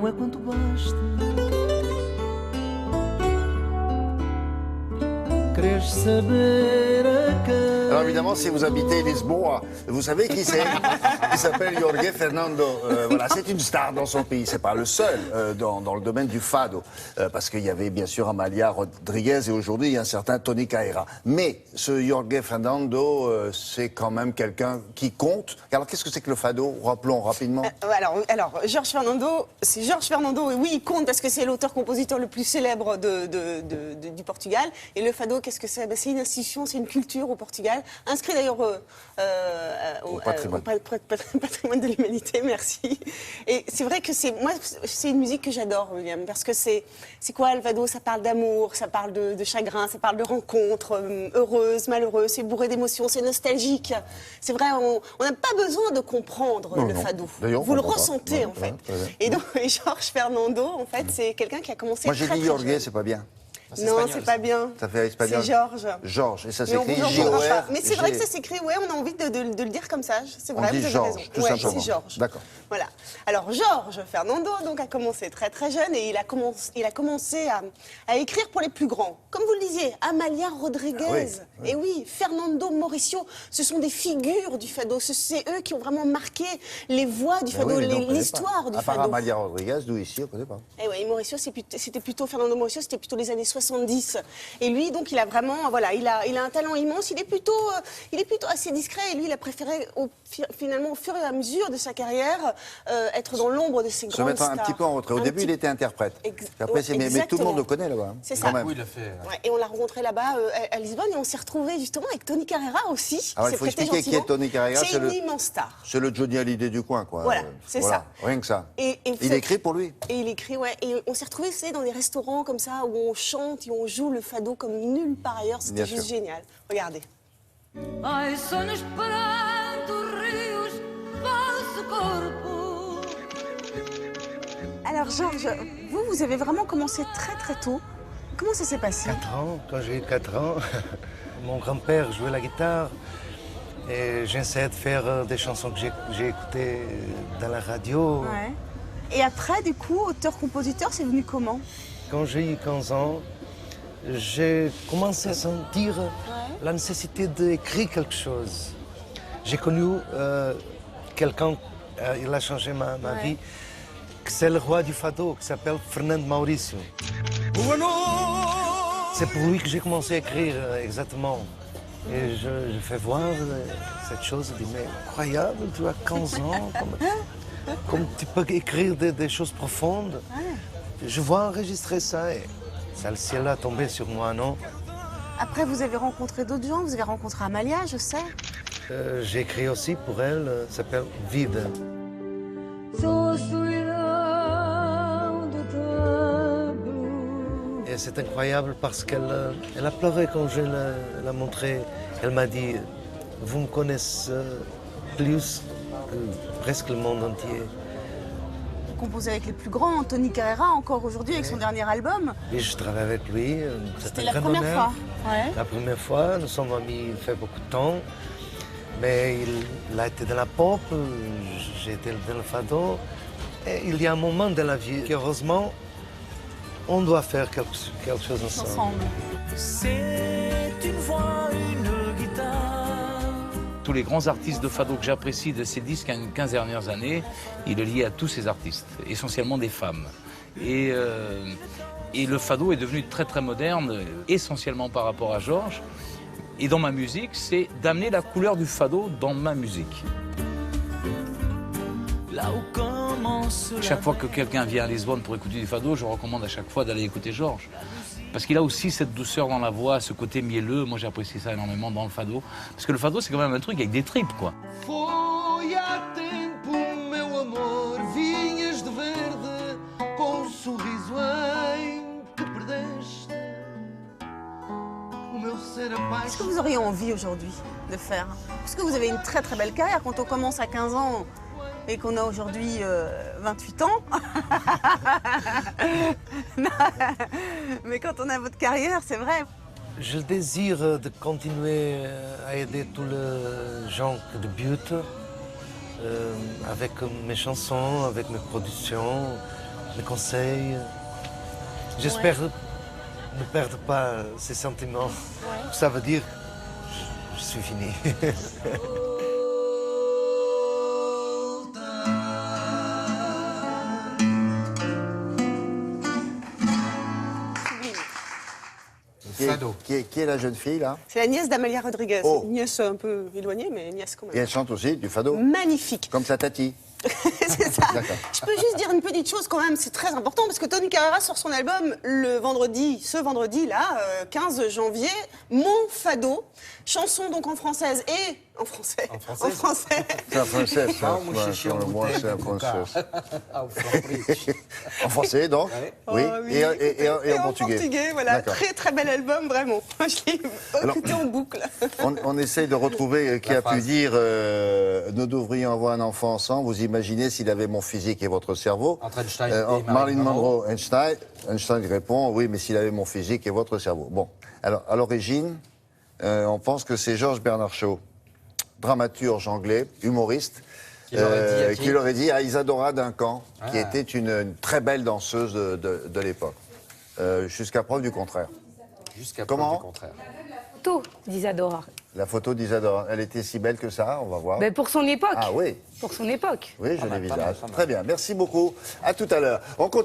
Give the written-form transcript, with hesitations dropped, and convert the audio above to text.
é quanto basta. Queres saber a quem? Alors évidemment, si vous habitez Lisboa, vous savez qui c'est. Il s'appelle Jorge Fernando. Voilà, c'est une star dans son pays. C'est pas le seul dans le domaine du fado, parce qu'il y avait bien sûr Amália Rodrigues et aujourd'hui il y a un certain Tony Carreira. Mais ce Jorge Fernando, c'est quand même quelqu'un qui compte. Alors qu'est-ce que c'est que le fado? Rappelons rapidement. Alors Jorge Fernando, c'est Jorge Fernando, et oui, il compte parce que c'est l'auteur-compositeur le plus célèbre du Portugal. Et le fado, qu'est-ce que c'est? C'est une institution, c'est une culture au Portugal. Inscrit d'ailleurs au patrimoine de l'humanité, merci. Et c'est vrai que c'est une musique que j'adore, William, parce que c'est quoi le fado? Ça parle d'amour, ça parle de chagrin, ça parle de rencontres heureuses, malheureuses, c'est bourré d'émotions, c'est nostalgique. C'est vrai, on n'a pas besoin de comprendre le fado. Vous le ressentez en fait. Et donc Jorge Fernando, en fait, c'est quelqu'un qui a commencé. Moi j'ai dit Jorge, c'est pas bien. Non, c'est pas bien. Ça fait espagnol. C'est Georges. Georges, et ça Mais s'écrit J-O-R. Mais c'est vrai que ça s'écrit, ouais, on a envie de le dire comme ça. C'est vrai, On dit vous avez Georges, raison. tout Ouais, simplement. c'est Georges. D'accord. Voilà. Alors, Jorge Fernando donc, a commencé très très jeune et il a commencé à écrire pour les plus grands. Comme vous le disiez, Amália Rodrigues. Ah oui, oui. Et oui, Fernando Mauricio, ce sont des figures du fado. C'est eux qui ont vraiment marqué les voix du fado, l'histoire du À part fado. Amália Rodrigues, nous ici, on ne connaît pas. Et oui, Mauricio, c'était plutôt Fernando Mauricio, c'était plutôt les années 70. Et lui, donc, il a vraiment, voilà, il a un talent immense. Il est plutôt assez discret. Et lui, il a préféré, finalement, au fur et à mesure de sa carrière, être dans l'ombre de ses Se grandes mettre stars. un petit peu en retrait. Au début, il était interprète. Après, mais tout le monde le connaît là-bas. C'est quand ça. même. Oui, il l'a fait. Ouais, et on l'a rencontré là-bas à Lisbonne et on s'est retrouvé justement avec Tony Carreira aussi. Alors, il faut expliquer qui est Tony Carreira. C'est une immense star. C'est le Johnny Hallyday du coin, quoi. Voilà, c'est ça. Rien que ça. Et il écrit pour lui. Et il écrit, ouais. Et on s'est retrouvés, vous savez, dans des restaurants comme ça où on chante et on joue le fado comme nulle part ailleurs. C'était juste génial. Regardez. Ai, só nos prantos rios vosso corpo. Alors Georges, vous avez vraiment commencé très très tôt. Comment ça s'est passé? 4 ans, quand j'ai eu 4 ans, mon grand-père jouait la guitare et j'essayais de faire des chansons que j'ai écoutées dans la radio. Ouais. Et après, du coup, auteur-compositeur, c'est venu comment? Quand j'ai eu 15 ans, j'ai commencé à sentir la nécessité d'écrire quelque chose. J'ai connu quelqu'un, il a changé ma vie, c'est le roi du fado, qui s'appelle Fernando Maurício. C'est pour lui que j'ai commencé à écrire exactement. Et je fais voir cette chose, je dis, mais incroyable, tu as 15 ans, comme tu peux écrire des choses profondes. Je vois enregistrer ça et ça, le ciel a tombé sur moi, non? Après, vous avez rencontré d'autres gens, vous avez rencontré Amália, je sais. J'ai écrit aussi pour elle, ça s'appelle Vide. Et c'est incroyable parce qu'elle a pleuré quand je l'ai montré. Elle m'a dit, vous me connaissez plus que presque le monde entier. Vous composez avec les plus grands, Tony Carreira, encore aujourd'hui, avec son dernier album. Et je travaille avec lui. C'était la première fois. Ouais. La première fois, nous sommes amis, il fait beaucoup de temps. Mais il a été dans la pop, j'ai été dans le fado. Et il y a un moment de la vie qu'heureusement, on doit faire quelque chose ensemble. C'est une voix, une guitare. Tous les grands artistes de fado que j'apprécie de ces 10-15 dernières années, il est lié à tous ces artistes, essentiellement des femmes. Et le fado est devenu très très moderne, essentiellement par rapport à Georges. Et dans ma musique, c'est d'amener la couleur du fado dans ma musique. Là où commence Chaque fois que quelqu'un vient à Lisbonne pour écouter du fado, je recommande à chaque fois d'aller écouter Georges. Parce qu'il a aussi cette douceur dans la voix, ce côté mielleux. Moi, j'apprécie ça énormément dans le fado. Parce que le fado, c'est quand même un truc avec des tripes, quoi. Foi há tempo, meu amor, vinhas de verde, com sorriso em que perdeste. O meu ser Qu'est-ce que vous auriez envie aujourd'hui de faire? Parce que vous avez une très très belle carrière. Quand on commence à 15 ans et qu'on a aujourd'hui 28 ans, mais quand on a votre carrière, c'est vrai. Je désire de continuer à aider tous les gens qui débutent avec mes chansons, avec mes productions. les conseils. J'espère ne perdre pas ces sentiments. Ça veut dire je suis fini. Qui est la jeune fille, là? C'est la nièce d'Amalia Rodriguez. Oh. Une nièce un peu éloignée, mais une nièce quand Et même. elle chante aussi du fado? Magnifique. Comme sa tati. C'est ça. D'accord. Je peux juste dire une petite chose quand même, c'est très important, parce que Tony Carrera sort son album ce vendredi-là, 15 janvier, Mon Fado, chanson donc en française et en français. En français. En français. C'est un français, ça. Ah, moi, chichi, en Moi, bouteille, c'est un de coca. français. Ah, au Franprix. En français, donc? Ouais. Oui. Oh, oui. Et en portugais. Voilà, D'accord. très très bel album, vraiment. Moi, je l'ai écouté en boucle. On essaye de retrouver qui La a pu phrase. dire nous devrions avoir un enfant ensemble. Vous imaginez s'il avait mon physique et votre cerveau? Entre Einstein et Marilyn Marilyn Monroe, Einstein. Einstein répond oui, mais s'il avait mon physique et votre cerveau. Bon, alors à l'origine, on pense que c'est Georges Bernard Shaw, dramaturge anglais, humoriste, Qui l'aurait dit à qui qui l'aurait dit à Isadora Duncan, qui Ah. était une très belle danseuse de l'époque, jusqu'à preuve du contraire. Jusqu'à Comment preuve du contraire. Photo d'Isadora. La photo d'Isadora, elle était si belle que ça, on va voir. Ben pour son époque. Ah oui, Pour son époque. oui, je Pas l'ai mal, visage. pas mal, pas mal. Très bien, merci beaucoup. À tout à l'heure. On continue.